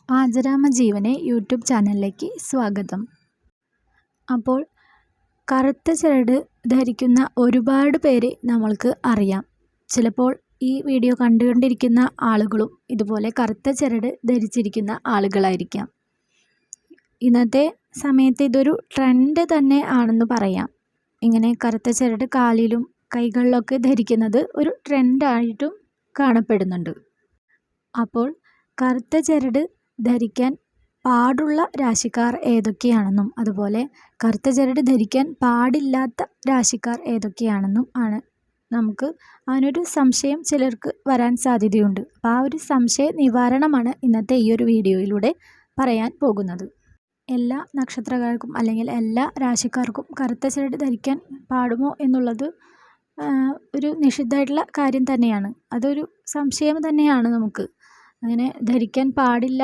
ആജരാമജീവനെ YouTube ചാനലിലേക്ക് സ്വാഗതം. അപ്പോൾ കറുത്ത ചരട് ധരിക്കുന്ന ഒരുപാട് പേരെ നമ്മൾക്ക് അറിയാം. ചിലപ്പോൾ ഈ വീഡിയോ കണ്ടുകൊണ്ടിരിക്കുന്ന ആളുകളും ഇതുപോലെ കറുത്ത ചരട് ധരിച്ചിരിക്കുന്ന ആളുകളായിരിക്കാം. ഇന്നത്തെ സമയത്ത് ഇതൊരു ട്രെൻഡ് തന്നെ ആണെന്ന് പറയാം. ഇങ്ങനെ കറുത്ത ചരട് കാലിലും കൈകളിലൊക്കെ ധരിക്കുന്നത് ഒരു ട്രെൻഡായിട്ടും കാണപ്പെടുന്നുണ്ട്. അപ്പോൾ കറുത്ത ചരട് ധരിക്കാൻ പാടുള്ള രാശിക്കാർ ഏതൊക്കെയാണെന്നും അതുപോലെ കറുത്ത ചരട് ധരിക്കാൻ പാടില്ലാത്ത രാശിക്കാർ ഏതൊക്കെയാണെന്നും ആണ് നമുക്ക് അതിനൊരു സംശയം ചിലർക്ക് വരാൻ സാധ്യതയുണ്ട്. അപ്പോൾ ആ ഒരു സംശയ നിവാരണമാണ് ഇന്നത്തെ ഈ ഒരു വീഡിയോയിലൂടെ പറയാൻ പോകുന്നത്. എല്ലാ നക്ഷത്രക്കാർക്കും അല്ലെങ്കിൽ എല്ലാ രാശിക്കാർക്കും കറുത്ത ചരട് ധരിക്കാൻ പാടുമോ എന്നുള്ളത് ഒരു നിഷിദ്ധമായിട്ടുള്ള കാര്യം തന്നെയാണ്. അതൊരു സംശയം തന്നെയാണ് നമുക്ക്. അങ്ങനെ ധരിക്കാൻ പാടില്ല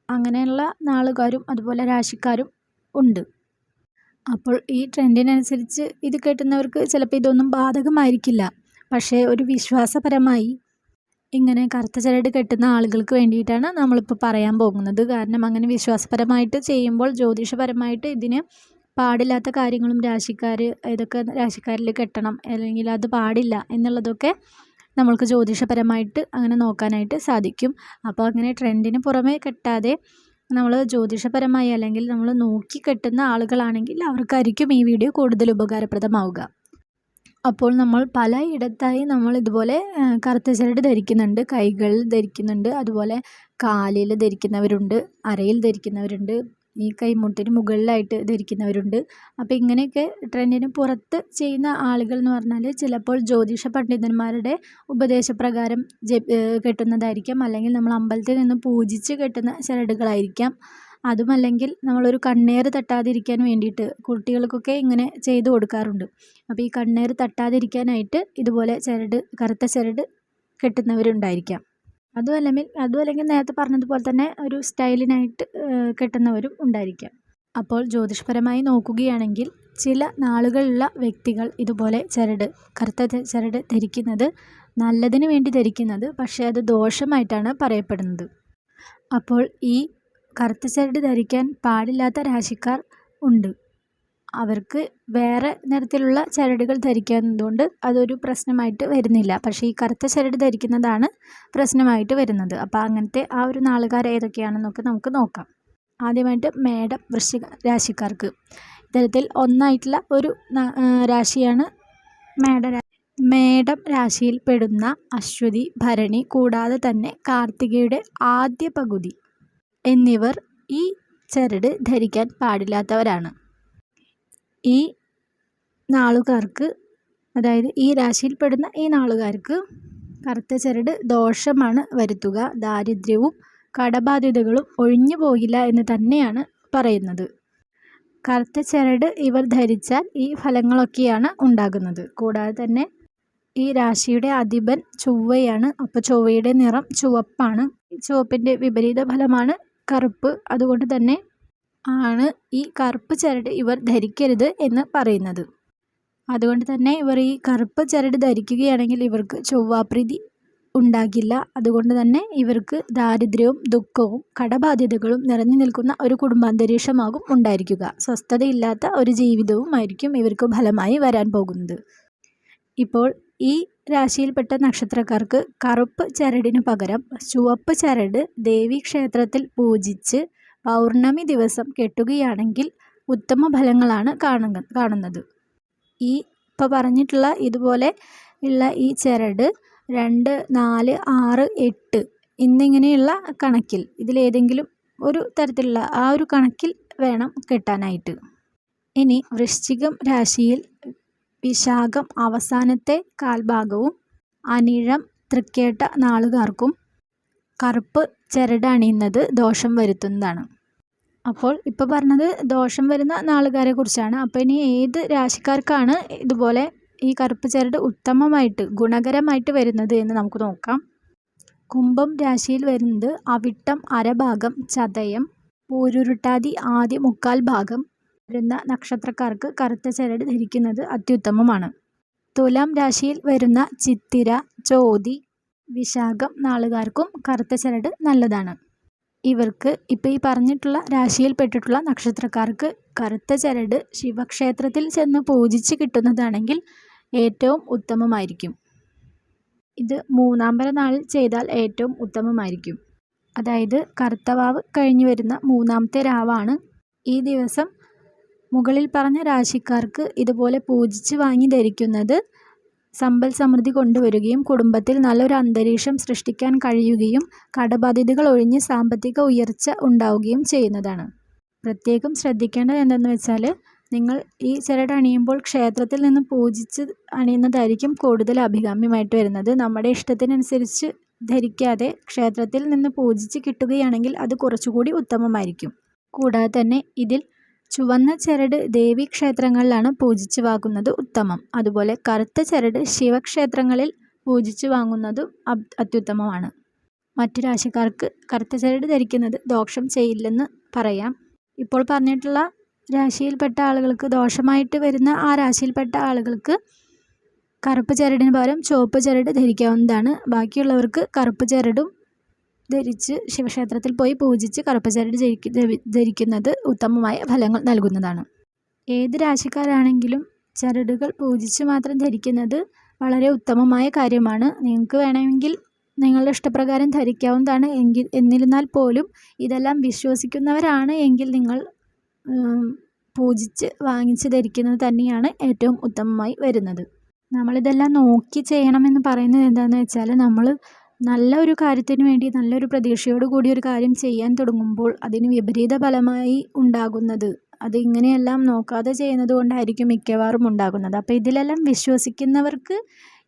അങ്ങനെയുള്ള നാളുകാരും അതുപോലെ രാശിക്കാരും ഉണ്ട്. അപ്പോൾ ഈ ട്രെൻഡിനനുസരിച്ച് ഇത് കേട്ടുന്നവർക്ക് ചിലപ്പോൾ ഇതൊന്നും ബാധകമായിരിക്കില്ല. പക്ഷേ ഒരു വിശ്വാസപരമായി ഇങ്ങനെ കറുത്ത ചരട് കെട്ടുന്ന ആളുകൾക്ക് വേണ്ടിയിട്ടാണ് നമ്മളിപ്പോൾ പറയാൻ പോകുന്നത്. കാരണം അങ്ങനെ വിശ്വാസപരമായിട്ട് ചെയ്യുമ്പോൾ ജ്യോതിഷപരമായിട്ട് ഇതിന് പാടില്ലാത്ത കാര്യങ്ങളും ഏതൊക്കെ രാശിക്കാരിൽ കെട്ടണം അല്ലെങ്കിൽ അത് പാടില്ല എന്നുള്ളതൊക്കെ നമ്മൾക്ക് ജ്യോതിഷപരമായിട്ട് അങ്ങനെ നോക്കാനായിട്ട് സാധിക്കും. അപ്പോൾ അങ്ങനെ ട്രെൻഡിന് പുറമേ കെട്ടാതെ നമ്മൾ ജ്യോതിഷപരമായി അല്ലെങ്കിൽ നമ്മൾ നോക്കി കെട്ടുന്ന ആളുകളാണെങ്കിൽ അവർക്കായിരിക്കും ഈ വീഡിയോ കൂടുതൽ ഉപകാരപ്രദമാവുക. അപ്പോൾ നമ്മൾ പലയിടത്തായി നമ്മൾ ഇതുപോലെ കറുത്ത ചരട് ധരിക്കുന്നുണ്ട്. കൈകളിൽ ധരിക്കുന്നുണ്ട്, അതുപോലെ കാലിൽ ധരിക്കുന്നവരുണ്ട്, അരയിൽ ധരിക്കുന്നവരുണ്ട്, ഈ കൈമുട്ടിന് മുകളിലായിട്ട് ധരിക്കുന്നവരുണ്ട്. അപ്പോൾ ഇങ്ങനെയൊക്കെ ട്രെൻഡിന് പുറത്ത് ചെയ്യുന്ന ആളുകൾ എന്ന് പറഞ്ഞാൽ ചിലപ്പോൾ ജ്യോതിഷ പണ്ഡിതന്മാരുടെ ഉപദേശപ്രകാരം കെട്ടുന്നതായിരിക്കാം, അല്ലെങ്കിൽ നമ്മൾ അമ്പലത്തിൽ നിന്ന് പൂജിച്ച് കെട്ടുന്ന ചരടുകളായിരിക്കാം. അതുമല്ലെങ്കിൽ നമ്മളൊരു കണ്ണേറ് തട്ടാതിരിക്കാൻ വേണ്ടിയിട്ട് കുട്ടികൾക്കൊക്കെ ഇങ്ങനെ ചെയ്തു കൊടുക്കാറുണ്ട്. അപ്പോൾ ഈ കണ്ണേറ് തട്ടാതിരിക്കാനായിട്ട് ഇതുപോലെ കറുത്ത ചരട് കെട്ടുന്നവരുണ്ടായിരിക്കാം. അതുമല്ലെങ്കിൽ നേരത്തെ പറഞ്ഞതുപോലെ തന്നെ ഒരു സ്റ്റൈലിനായിട്ട് കെട്ടുന്നവരും ഉണ്ടായിരിക്കാം. അപ്പോൾ ജ്യോതിഷപരമായി നോക്കുകയാണെങ്കിൽ ചില നാളുകളുള്ള വ്യക്തികൾ ഇതുപോലെ കറുത്ത ചരട് ധരിക്കുന്നത് നല്ലതിന് വേണ്ടി ധരിക്കുന്നത്, പക്ഷേ അത് ദോഷമായിട്ടാണ് പറയപ്പെടുന്നത്. അപ്പോൾ ഈ കറുത്ത ചരട് ധരിക്കാൻ പാടില്ലാത്ത രാശിക്കാർ ഉണ്ട്. അവർക്ക് വേറെ നിറത്തിലുള്ള ചരടുകൾ ധരിക്കുന്നതുകൊണ്ട് അതൊരു പ്രശ്നമായിട്ട് വരുന്നില്ല. പക്ഷേ ഈ കറുത്ത ചരട് ധരിക്കുന്നതാണ് പ്രശ്നമായിട്ട് വരുന്നത്. അപ്പോൾ അങ്ങനത്തെ ആ ഒരു നാളുകാർ ഏതൊക്കെയാണെന്നൊക്കെ നമുക്ക് നോക്കാം. ആദ്യമായിട്ട് മേടം, വൃശ്ചിക രാശിക്കാർക്ക് ഇത്തരത്തിൽ ഒന്നായിട്ടുള്ള ഒരു രാശിയാണ് മേടം രാശിയിൽ പെടുന്ന അശ്വതി, ഭരണി കൂടാതെ തന്നെ കാർത്തികയുടെ ആദ്യ പകുതി എന്നിവർ ഈ ചരട് ധരിക്കാൻ പാടില്ലാത്തവരാണ്. ഈ നാളുകാർക്ക്, അതായത് ഈ രാശിയിൽപ്പെടുന്ന ഈ നാളുകാർക്ക് കറുത്ത ചരട് ദോഷമാണ് വരുത്തുക. ദാരിദ്ര്യവും കടബാധ്യതകളും ഒഴിഞ്ഞു പോകില്ല എന്ന് തന്നെയാണ് പറയുന്നത്. കറുത്ത ചരട് ഇവർ ധരിച്ചാൽ ഈ ഫലങ്ങളൊക്കെയാണ് ഉണ്ടാകുന്നത്. കൂടാതെ തന്നെ ഈ രാശിയുടെ അധിപൻ ചൊവ്വയാണ്. അപ്പോൾ ചൊവ്വയുടെ നിറം ചുവപ്പാണ്. ചുവപ്പിൻ്റെ വിപരീത ഫലമാണ് കറുപ്പ്. അതുകൊണ്ട് തന്നെ ആണ് ഈ കറുപ്പ് ചരട് ഇവർ ധരിക്കരുത് എന്ന് പറയുന്നത്. അതുകൊണ്ട് തന്നെ ഇവർ ഈ കറുപ്പ് ചരട് ധരിക്കുകയാണെങ്കിൽ ഇവർക്ക് ചൊവ്വാപ്രീതി ഉണ്ടാകില്ല. അതുകൊണ്ട് തന്നെ ഇവർക്ക് ദാരിദ്ര്യവും ദുഃഖവും കടബാധ്യതകളും നിറഞ്ഞു നിൽക്കുന്ന ഒരു കുടുംബാന്തരീക്ഷമാകും ഉണ്ടായിരിക്കുക. സ്വസ്ഥതയില്ലാത്ത ഒരു ജീവിതവുമായിരിക്കും ഇവർക്ക് ഫലമായി വരാൻ പോകുന്നത്. ഇപ്പോൾ ഈ രാശിയിൽപ്പെട്ട നക്ഷത്രക്കാർക്ക് കറുപ്പ് ചരടിനു പകരം ചുവപ്പ് ചരട് ദേവീക്ഷേത്രത്തിൽ പൂജിച്ച് പൗർണമി ദിവസം കെട്ടുകയാണെങ്കിൽ ഉത്തമ ഫലങ്ങളാണ് കാണുന്നത്. ഈ ഇപ്പോൾ പറഞ്ഞിട്ടുള്ള ഇതുപോലെ ഉള്ള ഈ ചരട് 2, 4, 6, 8 എന്നിങ്ങനെയുള്ള കണക്കിൽ ഇതിലേതെങ്കിലും ഒരു തരത്തിലുള്ള ആ ഒരു കണക്കിൽ വേണം കെട്ടാനായിട്ട്. ഇനി വൃശ്ചികം രാശിയിൽ വിശാഖം അവസാനത്തെ കാൽഭാഗവും അനിഴം, തൃക്കേട്ട നാളുകാർക്കും കറുപ്പ് ചരട് അണിയുന്നത് ദോഷം വരുത്തുന്നതാണ്. അപ്പോൾ ഇപ്പോൾ പറഞ്ഞത് ദോഷം വരുന്ന നാളുകാരെ കുറിച്ചാണ്. അപ്പോൾ ഇനി ഏത് രാശിക്കാർക്കാണ് ഇതുപോലെ ഈ കറുപ്പ് ചരട് ഉത്തമമായിട്ട് ഗുണകരമായിട്ട് വരുന്നത് എന്ന് നമുക്ക് നോക്കാം. കുംഭം രാശിയിൽ വരുന്നത് അവിട്ടം അരഭാഗം, ചതയം, പൂരുരുട്ടാതി ആദ്യ 3/4 ഭാഗം വരുന്ന നക്ഷത്രക്കാർക്ക് കറുത്ത ചരട് ധരിക്കുന്നത് അത്യുത്തമമാണ്. തുലാം രാശിയിൽ വരുന്ന ചിത്തിര, ചോതി, വിശാഖം നാളുകാർക്കും കറുത്ത ചരട് നല്ലതാണ്. ഇവർക്ക് ഇപ്പോൾ ഈ പറഞ്ഞിട്ടുള്ള രാശിയിൽപ്പെട്ടിട്ടുള്ള നക്ഷത്രക്കാർക്ക് കറുത്ത ചരട് ശിവക്ഷേത്രത്തിൽ ചെന്ന് പൂജിച്ച് കിട്ടുന്നതാണെങ്കിൽ ഏറ്റവും ഉത്തമമായിരിക്കും. ഇത് മൂന്നാമ്പര നാളിൽ ചെയ്താൽ ഏറ്റവും ഉത്തമമായിരിക്കും. അതായത് കറുത്തവാവ് കഴിഞ്ഞു വരുന്ന മൂന്നാമത്തെ രാവാണ്. ഈ ദിവസം മുകളിൽ പറഞ്ഞ രാശിക്കാർക്ക് ഇതുപോലെ പൂജിച്ച് വാങ്ങി ധരിക്കുന്നത് സമ്പൽ സമൃദ്ധി കൊണ്ടുവരികയും കുടുംബത്തിൽ നല്ലൊരു അന്തരീക്ഷം സൃഷ്ടിക്കാൻ കഴിയുകയും കടബാധ്യതകൾ ഒഴിഞ്ഞ് സാമ്പത്തിക ഉയർച്ച ഉണ്ടാവുകയും ചെയ്യുന്നതാണ്. പ്രത്യേകം ശ്രദ്ധിക്കേണ്ടത് എന്തെന്ന് വെച്ചാൽ, നിങ്ങൾ ഈ ചരട് അണിയുമ്പോൾ ക്ഷേത്രത്തിൽ നിന്ന് പൂജിച്ച് അണിയുന്നതായിരിക്കും കൂടുതൽ അഭികാമ്യമായിട്ട് വരുന്നത്. നമ്മുടെ ഇഷ്ടത്തിനനുസരിച്ച് ധരിക്കാതെ ക്ഷേത്രത്തിൽ നിന്ന് പൂജിച്ച് കിട്ടുകയാണെങ്കിൽ അത് കുറച്ചുകൂടി ഉത്തമമായിരിക്കും. കൂടാതെ തന്നെ ഇതിൽ ചുവന്ന ചരട് ദേവീ ക്ഷേത്രങ്ങളിലാണ് പൂജിച്ച് വാങ്ങുന്നത് ഉത്തമം. അതുപോലെ കറുത്ത ചരട് ശിവക്ഷേത്രങ്ങളിൽ പൂജിച്ച് വാങ്ങുന്നതും അത്യുത്തമമാണ്. മറ്റു രാശിക്കാർക്ക് കറുത്ത ചരട് ധരിക്കുന്നത് ദോഷം ചെയ്യില്ലെന്ന് പറയാം. ഇപ്പോൾ പറഞ്ഞിട്ടുള്ള രാശിയിൽപ്പെട്ട ആളുകൾക്ക്, ദോഷമായിട്ട് വരുന്ന ആ രാശിയിൽപ്പെട്ട ആളുകൾക്ക് കറുപ്പ് ചരടിന് പകരം ചുവപ്പ് ചരട് ധരിക്കാവുന്നതാണ്. ബാക്കിയുള്ളവർക്ക് കറുപ്പ് ചരടും ധരിച്ച് ശിവക്ഷേത്രത്തിൽ പോയി പൂജിച്ച് കറുപ്പ് ചരട് ധരിക്കുന്നത് ഉത്തമമായ ഫലങ്ങൾ നൽകുന്നതാണ്. ഏത് രാശിക്കാരാണെങ്കിലും ചരടുകൾ പൂജിച്ച് മാത്രം ധരിക്കുന്നത് വളരെ ഉത്തമമായ കാര്യമാണ്. നിങ്ങൾക്ക് വേണമെങ്കിൽ നിങ്ങളുടെ ഇഷ്ടപ്രകാരം ധരിക്കാവുന്നതാണ്. എന്നിരുന്നാൽ പോലും ഇതെല്ലാം വിശ്വസിക്കുന്നവരാണ് എങ്കിൽ നിങ്ങൾ പൂജിച്ച് വാങ്ങിച്ച് ധരിക്കുന്നത് തന്നെയാണ് ഏറ്റവും ഉത്തമമായി വരുന്നത്. നമ്മളിതെല്ലാം നോക്കി ചെയ്യണമെന്ന് പറയുന്നത് എന്താണെന്ന് വെച്ചാൽ, നമ്മൾ നല്ലൊരു കാര്യത്തിന് വേണ്ടി നല്ലൊരു പ്രതീക്ഷയോട് കൂടി ഒരു കാര്യം ചെയ്യാൻ തുടങ്ങുമ്പോൾ അതിന് വിപരീത ഫലമായി ഉണ്ടാകുന്നത് അത് ഇങ്ങനെയെല്ലാം നോക്കാതെ ചെയ്യുന്നത് കൊണ്ടായിരിക്കും മിക്കവാറും ഉണ്ടാകുന്നത്. അപ്പോൾ ഇതിലെല്ലാം വിശ്വസിക്കുന്നവർക്ക്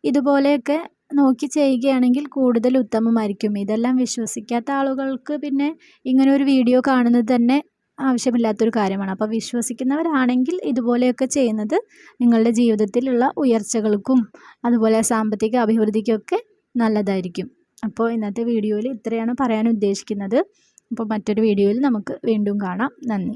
ഇതുപോലെയൊക്കെ നോക്കി ചെയ്യുകയാണെങ്കിൽ കൂടുതൽ ഉത്തമമായിരിക്കും. ഇതെല്ലാം വിശ്വസിക്കാത്ത ആളുകൾക്ക് പിന്നെ ഇങ്ങനെ ഒരു വീഡിയോ കാണുന്നത് തന്നെ ആവശ്യമില്ലാത്തൊരു കാര്യമാണ്. അപ്പോൾ വിശ്വസിക്കുന്നവരാണെങ്കിൽ ഇതുപോലെയൊക്കെ ചെയ്യുന്നത് നിങ്ങളുടെ ജീവിതത്തിലുള്ള ഉയർച്ചകൾക്കും അതുപോലെ സാമ്പത്തിക അഭിവൃദ്ധിക്കൊക്കെ നല്ലതായിരിക്കും. അപ്പോൾ ഇന്നത്തെ വീഡിയോയിൽ ഇത്രയാണ് പറയാൻ ഉദ്ദേശിക്കുന്നത്. അപ്പോൾ മറ്റൊരു വീഡിയോയിൽ നമുക്ക് വീണ്ടും കാണാം. നന്ദി.